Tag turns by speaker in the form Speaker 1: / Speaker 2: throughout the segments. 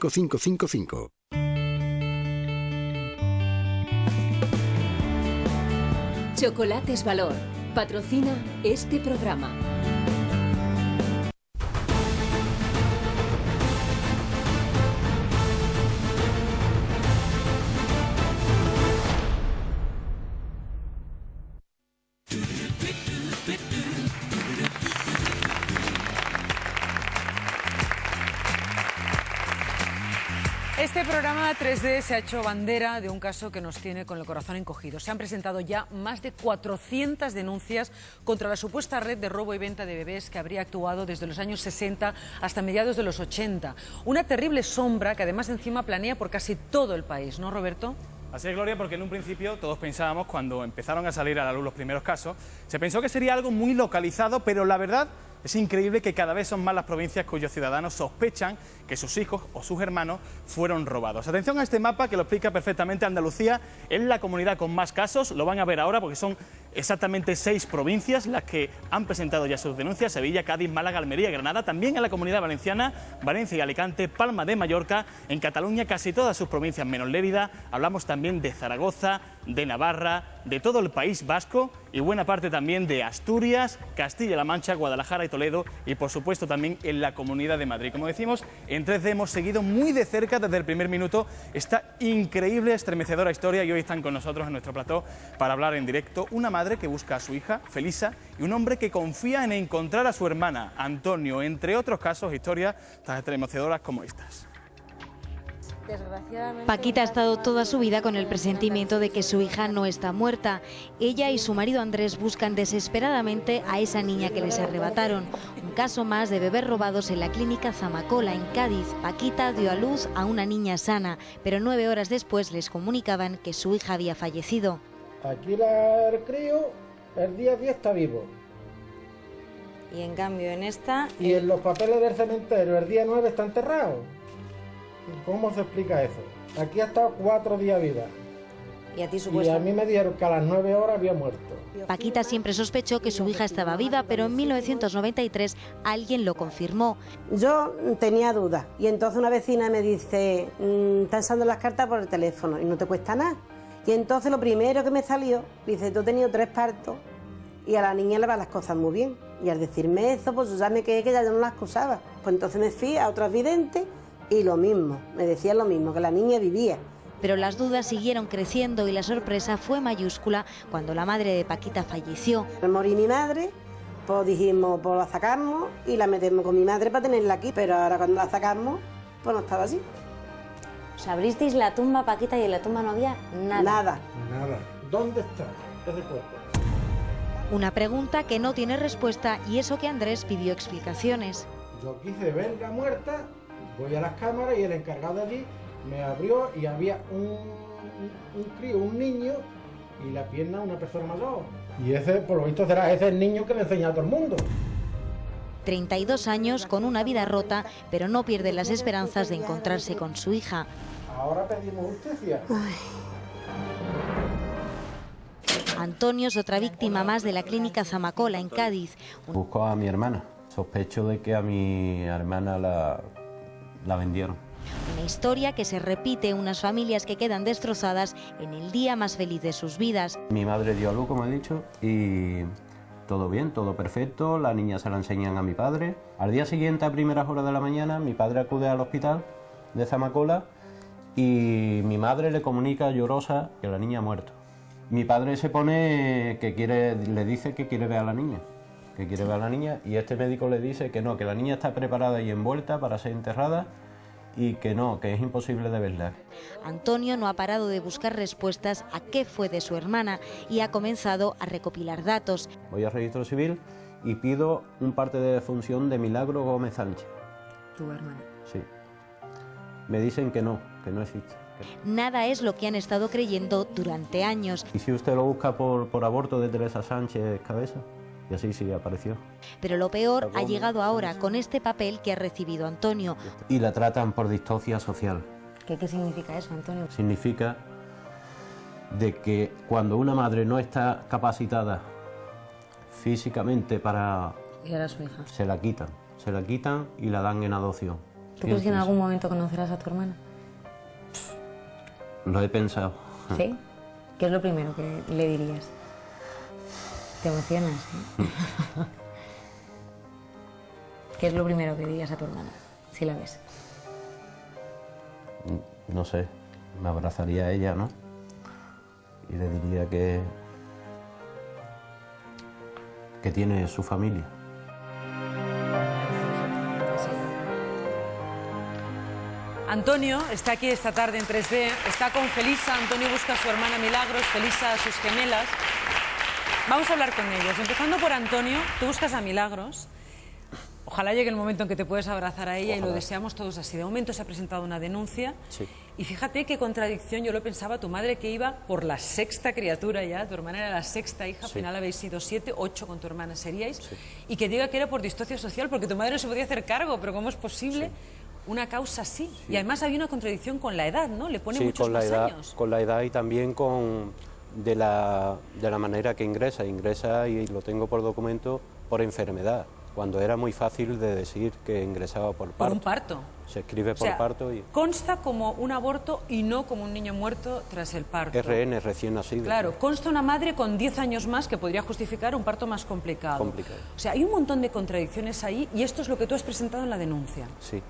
Speaker 1: 95555.
Speaker 2: Chocolates Valor patrocina este programa.
Speaker 3: Este programa 3D se ha hecho bandera de un caso que nos tiene con el corazón encogido. Se han presentado ya más de 400 denuncias contra la supuesta red de robo y venta de bebés que habría actuado desde los años 60 hasta mediados de los 80. Una terrible sombra que además encima planea por casi todo el país, ¿no, Roberto?
Speaker 4: Así es, Gloria, porque en un principio todos pensábamos, cuando empezaron a salir a la luz los primeros casos, se pensó que sería algo muy localizado, pero la verdad es increíble que cada vez son más las provincias cuyos ciudadanos sospechan que sus hijos o sus hermanos fueron robados. Atención a este mapa que lo explica perfectamente. Andalucía es la comunidad con más casos, lo van a ver ahora porque son exactamente 6 provincias las que han presentado ya sus denuncias: Sevilla, Cádiz, Málaga, Almería, Granada, también en la Comunidad Valenciana, Valencia y Alicante, Palma de Mallorca, en Cataluña casi todas sus provincias menos Lérida, hablamos también de Zaragoza, de Navarra, de todo el País Vasco y buena parte también de Asturias, Castilla-La Mancha, Guadalajara y Toledo y por supuesto también en la Comunidad de Madrid. Como decimos, en 3D hemos seguido muy de cerca desde el primer minuto esta increíble, estremecedora historia y hoy están con nosotros en nuestro plató para hablar en directo una madre que busca a su hija, Felisa, y un hombre que confía en encontrar a su hermana, Antonio, entre otros casos, historias tan estremecedoras como estas.
Speaker 5: Paquita ha estado toda su vida con el presentimiento de que su hija no está muerta. Ella y su marido Andrés buscan desesperadamente a esa niña que les arrebataron. Un caso más de bebés robados en la clínica Zamacola, en Cádiz. Paquita dio a luz a una niña sana, pero 9 horas después les comunicaban que su hija había fallecido.
Speaker 6: Aquí el crío, el día 10 está vivo.
Speaker 7: Y en cambio en esta...
Speaker 6: Y en los papeles del cementerio, el día 9 está enterrado. ¿Cómo se explica eso? Aquí ha estado 4 días viva.
Speaker 7: Y a ti
Speaker 6: Y a mí me dijeron que a las 9 horas había muerto.
Speaker 5: Paquita siempre sospechó que su hija estaba viva, pero en 1993 alguien lo confirmó.
Speaker 8: Yo tenía dudas y entonces una vecina me dice, están usando las cartas por el teléfono y no te cuesta nada. Y entonces lo primero que me salió, dice, tú has tenido 3 partos y a la niña le van las cosas muy bien. Y al decirme eso, pues yo ya me quedé que ya yo no la excusaba. Pues entonces me fui a otros videntes y lo mismo, me decían lo mismo, que la niña vivía.
Speaker 5: Pero las dudas siguieron creciendo y la sorpresa fue mayúscula cuando la madre de Paquita falleció.
Speaker 8: Al morir mi madre, pues dijimos, pues la sacamos y la metemos con mi madre para tenerla aquí, pero ahora cuando la sacamos, pues no estaba así.
Speaker 7: O sea, abristeis la tumba, Paquita, y en la tumba no había nada.
Speaker 8: Nada.
Speaker 6: Nada. ¿Dónde está ese cuerpo?
Speaker 5: Una pregunta que no tiene respuesta y eso que Andrés pidió explicaciones.
Speaker 6: Yo quise verla muerta, voy a las cámaras y el encargado de allí me abrió y había un crío, un niño y la pierna una persona mayor. Y ese, por lo visto, será ese el niño que le enseña a todo el mundo.
Speaker 5: 32 años con una vida rota, pero no pierde las esperanzas de encontrarse con su hija.
Speaker 6: Ahora pedimos justicia.
Speaker 5: Antonio es otra víctima más de la clínica Zamacola, en Cádiz.
Speaker 9: Busco a mi hermana. Sospecho de que a mi hermana la vendieron.
Speaker 5: Una historia que se repite en unas familias que quedan destrozadas en el día más feliz de sus vidas.
Speaker 9: Mi madre dio a luz, como he dicho, y todo bien, todo perfecto. La niña se la enseñan a mi padre. Al día siguiente, a primeras horas de la mañana, mi padre acude al hospital de Zamacola y mi madre le comunica llorosa que la niña ha muerto. Mi padre se pone le dice que quiere ver a la niña. Que quiere ver a la niña y este médico le dice que no, que la niña está preparada y envuelta para ser enterrada y que no, que es imposible de verla.
Speaker 5: Antonio no ha parado de buscar respuestas a qué fue de su hermana y ha comenzado a recopilar datos.
Speaker 9: Voy al registro civil y pido un parte de defunción de Milagro Gómez Sánchez.
Speaker 7: ¿Tu hermana?
Speaker 9: Sí. Me dicen que no existe.
Speaker 5: Nada es lo que han estado creyendo durante años.
Speaker 9: ¿Y si usted lo busca por aborto de Teresa Sánchez Cabeza? Y así sí apareció.
Speaker 5: Pero lo peor ha llegado ahora con este papel que ha recibido Antonio.
Speaker 9: Y la tratan por distocia social.
Speaker 7: ¿Qué significa eso, Antonio?
Speaker 9: Significa de que cuando una madre no está capacitada físicamente para...
Speaker 7: Y era su hija.
Speaker 9: Se la quitan y la dan en adopción.
Speaker 7: ¿Tú crees que en algún momento conocerás a tu hermana?
Speaker 9: Lo he pensado.
Speaker 7: ¿Sí? ¿Qué es lo primero que le dirías? ¿Te emocionas? ¿Qué es lo primero que dirías a tu hermana, si la ves?
Speaker 9: No sé, me abrazaría a ella, ¿no? Y le diría que tiene su familia.
Speaker 3: Antonio está aquí esta tarde en 3D, está con Felisa. Antonio busca a su hermana Milagros, Felisa a sus gemelas. Vamos a hablar con ellos. Empezando por Antonio, tú buscas a Milagros. Ojalá llegue el momento en que te puedes abrazar a ella. Ojalá. Y lo deseamos todos así. De momento se ha presentado una denuncia.
Speaker 9: Sí.
Speaker 3: Y fíjate qué contradicción, yo lo pensaba, tu madre que iba por la sexta criatura ya, tu hermana era la sexta hija, al final habéis sido 7, 8 con tu hermana seríais, y que diga que era por distocia social, porque tu madre no se podía hacer cargo, pero ¿cómo es posible una causa así? Y además había una contradicción con la edad, ¿no? Le pone muchos más años.
Speaker 9: Con la edad y también de la manera que ingresa, y lo tengo por documento, por enfermedad, cuando era muy fácil de decir que ingresaba por parto.
Speaker 3: Por un parto.
Speaker 9: Se escribe por parto y...
Speaker 3: Consta como un aborto y no como un niño muerto tras el parto.
Speaker 9: RN, recién nacido.
Speaker 3: Claro, consta una madre con 10 años más que podría justificar un parto más complicado. O sea, hay un montón de contradicciones ahí y esto es lo que tú has presentado en la denuncia.
Speaker 9: Sí.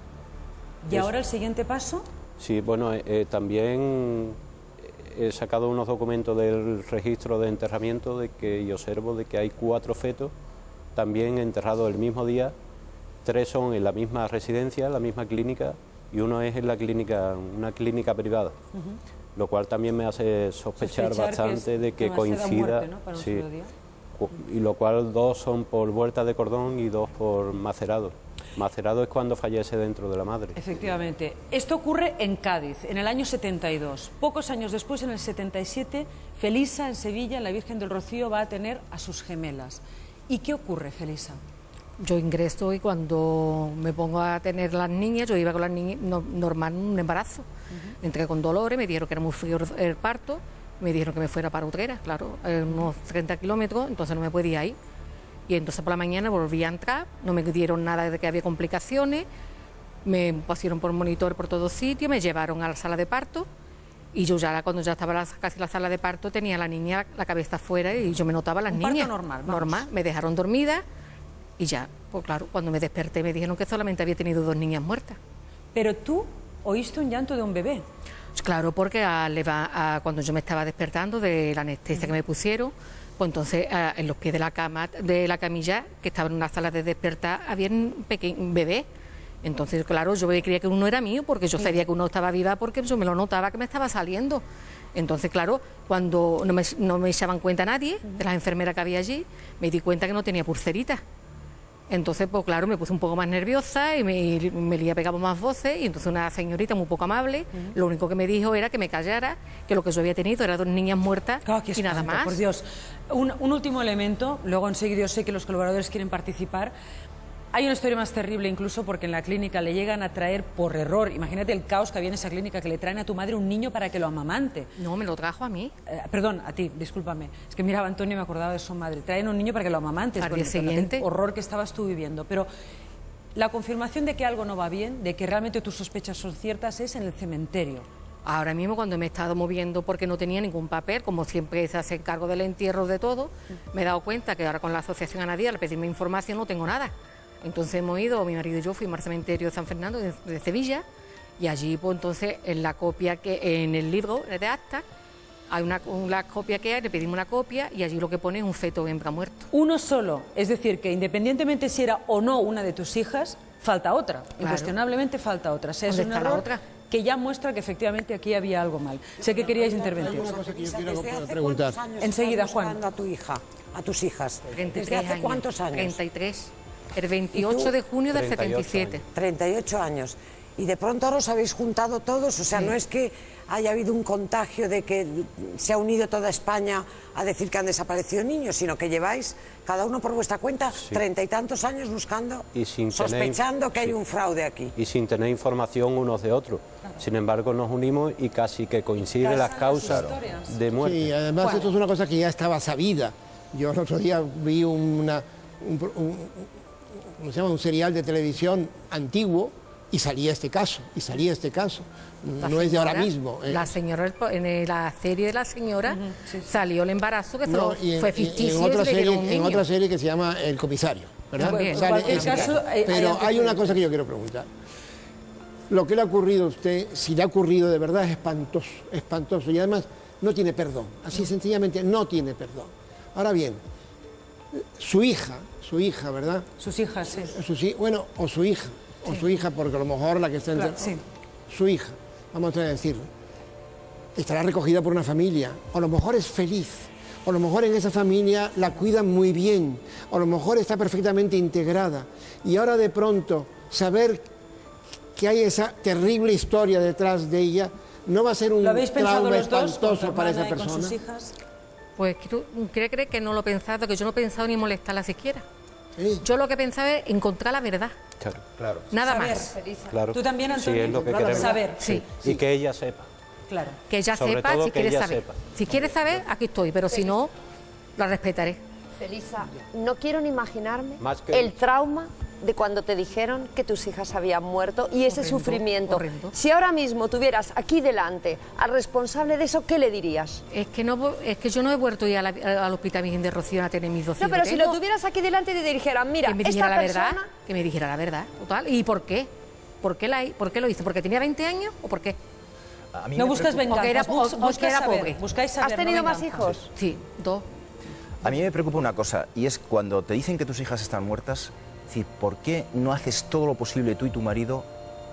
Speaker 3: ¿Y ahora el siguiente paso?
Speaker 9: Sí, bueno, también he sacado unos documentos del registro de enterramiento y observo de que hay 4 fetos también enterrados el mismo día. 3 son en la misma residencia, la misma clínica, y uno es en la clínica, una clínica privada, lo cual también me hace sospechar bastante de que coincida,
Speaker 3: muerte, ¿no? Para un
Speaker 9: sí,
Speaker 3: solo día.
Speaker 9: Y lo cual 2 son por vuelta de cordón y 2 por macerado. Macerado es cuando fallece dentro de la madre.
Speaker 3: Efectivamente. Esto ocurre en Cádiz, en el año 72. Pocos años después, en el 77, Felisa, en Sevilla, en la Virgen del Rocío, va a tener a sus gemelas. ¿Y qué ocurre, Felisa?
Speaker 1: Yo ingreso y cuando me pongo a tener las niñas, yo iba con las niñas normal, un embarazo. Entré con dolores, me dijeron que era muy frío el parto, me dijeron que me fuera para Utrera, claro, unos 30 kilómetros, entonces no me podía ir. Y entonces por la mañana volví a entrar, no me dieron nada de que había complicaciones, me pusieron por monitor por todos sitios, me llevaron a la sala de parto y yo ya cuando ya estaba casi la sala de parto tenía a la niña la cabeza afuera y yo me notaba las niñas.
Speaker 3: Parto normal, vamos.
Speaker 1: Normal, me dejaron dormida. Y ya, pues claro, cuando me desperté me dijeron que solamente había tenido 2 niñas muertas.
Speaker 3: Pero tú oíste un llanto de un bebé.
Speaker 1: Pues claro, porque cuando yo me estaba despertando de la anestesia que me pusieron, pues entonces en los pies de la cama, de la camilla, que estaba en una sala de despertar, había un pequeño bebé. Entonces, claro, yo creía que uno era mío, porque yo sabía que uno estaba viva, porque yo me lo notaba que me estaba saliendo. Entonces, claro, cuando no me echaban cuenta nadie, de las enfermeras que había allí, me di cuenta que no tenía pulserita. Entonces, pues claro, me puse un poco más nerviosa y me lié, pegaba más voces, y entonces una señorita muy poco amable, lo único que me dijo era que me callara, que lo que yo había tenido era 2 niñas muertas y nada más.
Speaker 3: Por Dios. Un último elemento, luego enseguida yo sé que los colaboradores quieren participar. Hay una historia más terrible incluso porque en la clínica le llegan a traer por error, imagínate el caos que había en esa clínica, que le traen a tu madre un niño para que lo amamante.
Speaker 1: No, me lo trajo a mí.
Speaker 3: Perdón, a ti, discúlpame. Es que miraba a Antonio y me acordaba de su madre. Traen un niño para que lo amamantes.
Speaker 1: Al día siguiente.
Speaker 3: El horror que estabas tú viviendo. Pero la confirmación de que algo no va bien, de que realmente tus sospechas son ciertas, es en el cementerio.
Speaker 1: Ahora mismo, cuando me he estado moviendo porque no tenía ningún papel, como siempre se hace cargo del entierro de todo, me he dado cuenta que ahora con la Asociación Anadía, al pedirme información, no tengo nada. Entonces hemos ido, mi marido y yo fuimos al cementerio de San Fernando de Sevilla, y allí pues entonces en la copia que en el libro de acta hay una copia que hay, le pedimos una copia y allí lo que pone es un feto hembra muerto.
Speaker 3: Uno solo, es decir, que independientemente si era o no una de tus hijas, falta otra, claro. Incuestionablemente falta otra. O sea, es un error que ya muestra que efectivamente aquí había algo mal. Sé que queríais intervenir.
Speaker 10: Hay una cosa que yo quiero preguntar.
Speaker 3: Enseguida, Juan.
Speaker 10: A tu hija, a tus hijas.
Speaker 1: 33
Speaker 10: ¿Desde hace
Speaker 1: años.
Speaker 10: cuántos años?
Speaker 1: 33. El 28 de junio del 77.
Speaker 10: 38 años. Y de pronto ahora os habéis juntado todos, o sea, no es que haya habido un contagio de que se ha unido toda España a decir que han desaparecido niños, sino que lleváis, cada uno por vuestra cuenta, 30 y tantos años buscando,
Speaker 9: y sin
Speaker 10: sospechando que hay un fraude aquí.
Speaker 9: Y sin tener información unos de otros. Sin embargo, nos unimos y casi que coinciden las causas de muerte.
Speaker 11: Sí, además esto es una cosa que ya estaba sabida. Yo el otro día vi un serial de televisión antiguo Y salía este caso,
Speaker 1: La
Speaker 11: no es de ahora
Speaker 1: señora,
Speaker 11: mismo.
Speaker 1: La señora, en la serie de la señora, salió el embarazo que fue ficticio.
Speaker 11: En otra serie que se llama El Comisario, ¿verdad?
Speaker 1: También.
Speaker 11: Sale
Speaker 3: En cualquier
Speaker 11: ese
Speaker 3: caso,
Speaker 11: Pero hay una cosa que yo quiero preguntar. Lo que le ha ocurrido a usted, si le ha ocurrido de verdad, es espantoso, espantoso. Y además no tiene perdón, así sencillamente no tiene perdón. Ahora bien, su hija, ¿verdad?
Speaker 3: Sus hijas, sí.
Speaker 11: Bueno, o su hija, porque a lo mejor la que está entre...
Speaker 3: Sí.
Speaker 11: Su hija, vamos a decirlo, estará recogida por una familia, o a lo mejor es feliz, o a lo mejor en esa familia la cuidan muy bien, o a lo mejor está perfectamente integrada, y ahora de pronto saber que hay esa terrible historia detrás de ella, ¿no va a ser un trauma espantoso para esa persona?
Speaker 3: ¿Con sus hijas?
Speaker 1: Pues tú crees que no lo he pensado, que yo no he pensado ni molestarla siquiera.
Speaker 11: Sí.
Speaker 1: Yo lo que pensaba es encontrar la verdad.
Speaker 9: Claro.
Speaker 1: Nada
Speaker 3: Saber,
Speaker 1: más.
Speaker 9: Claro.
Speaker 3: ¿Tú también, Antonio?
Speaker 9: Sí, es lo que queremos.
Speaker 3: Saber.
Speaker 1: Sí.
Speaker 9: Y que ella sepa.
Speaker 3: Claro.
Speaker 1: Que ella
Speaker 9: Sobre
Speaker 1: sepa
Speaker 9: todo
Speaker 1: si
Speaker 9: que
Speaker 1: quiere
Speaker 9: ella
Speaker 1: saber.
Speaker 9: sepa.
Speaker 1: Si quiere saber, aquí estoy, pero si no, la respetaré.
Speaker 12: Felisa, no quiero ni imaginarme
Speaker 9: Más que-
Speaker 12: el trauma de cuando te dijeron que tus hijas habían muerto y ese
Speaker 1: Horrendo,
Speaker 12: sufrimiento.
Speaker 1: horrendo.
Speaker 12: Si ahora mismo tuvieras aquí delante al responsable de eso, ¿qué le dirías?
Speaker 1: Es que yo no he vuelto a ir al Hospital Virgen de Rocío a tener mis 200.
Speaker 12: No, pero si lo tuvieras aquí delante y te dijeran, mira,
Speaker 1: que me dijera
Speaker 12: esta
Speaker 1: la
Speaker 12: persona...
Speaker 1: verdad, que me dijera la verdad, total. ¿Y por qué? ¿Por qué lo hice? ¿Porque tenía 20 años o por qué?
Speaker 3: No buscas venganza,
Speaker 1: porque era pobre.
Speaker 3: Buscáis saber,
Speaker 12: ¿Has tenido
Speaker 3: no
Speaker 12: más
Speaker 3: venganza.
Speaker 12: hijos?
Speaker 1: Sí, 2.
Speaker 13: A mí me preocupa una cosa, y es cuando te dicen que tus hijas están muertas, es decir, ¿por qué no haces todo lo posible tú y tu marido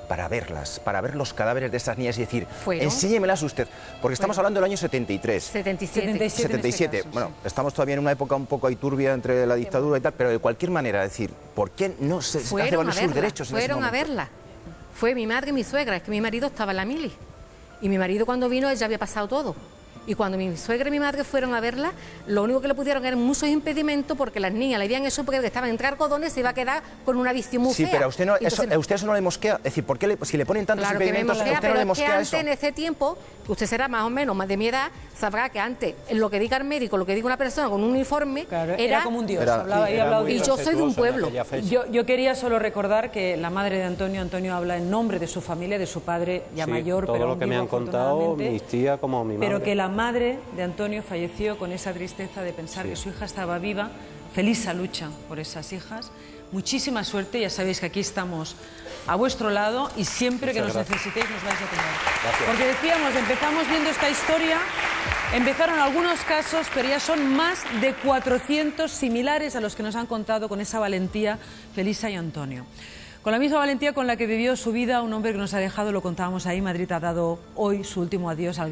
Speaker 13: para verlas, para ver los cadáveres de estas niñas y decir,
Speaker 1: ¿Fueron?
Speaker 13: enséñemelas usted? Porque estamos hablando del año 73.
Speaker 1: 77.
Speaker 13: 77.
Speaker 3: en este caso,
Speaker 13: Bueno, estamos todavía en una época un poco ahí turbia entre la dictadura y tal, pero de cualquier manera, es decir, ¿por qué no se hace valer sus derechos en ese
Speaker 1: Fueron a
Speaker 13: momento?
Speaker 1: verla. Fue mi madre y mi suegra, es que mi marido estaba en la mili. Y mi marido cuando vino, él ya había pasado todo. Y cuando mi suegra y mi madre fueron a verla, lo único que le pudieron eran muchos impedimentos porque las niñas le habían hecho porque estaban entre algodones, se iba a quedar con una visión muy
Speaker 13: Sí,
Speaker 1: fea.
Speaker 13: pero a usted, no,
Speaker 1: Entonces,
Speaker 13: a usted eso no le mosquea. Es decir, ¿por qué si le ponen tantos
Speaker 1: claro que me
Speaker 13: impedimentos,
Speaker 1: mosquea,
Speaker 13: a usted no
Speaker 1: pero
Speaker 13: le
Speaker 1: es que
Speaker 13: mosquea
Speaker 1: antes,
Speaker 13: eso?
Speaker 1: en ese tiempo, que usted será más o menos más de mi edad, sabrá que antes lo que diga el médico, lo que diga una persona con un uniforme,
Speaker 3: Claro, era como un dios.
Speaker 1: y yo soy de un pueblo.
Speaker 3: Yo quería solo recordar que la madre de Antonio habla en nombre de su familia, de su padre ya
Speaker 9: Sí,
Speaker 3: mayor,
Speaker 9: todo
Speaker 3: pero
Speaker 9: lo
Speaker 3: aún
Speaker 9: que me
Speaker 3: vivo,
Speaker 9: han contado
Speaker 3: afortunadamente.
Speaker 9: mis tías como mi madre.
Speaker 3: Pero que la madre de Antonio falleció con esa tristeza de pensar que su hija estaba viva. Felisa lucha por esas hijas. Muchísima suerte, ya sabéis que aquí estamos a vuestro lado y siempre que nos necesitéis nos vais a tener.
Speaker 9: Gracias.
Speaker 3: Porque decíamos, empezamos viendo esta historia, empezaron algunos casos, pero ya son más de 400 similares a los que nos han contado con esa valentía Felisa y Antonio. Con la misma valentía con la que vivió su vida un hombre que nos ha dejado, lo contábamos ahí, Madrid ha dado hoy su último adiós al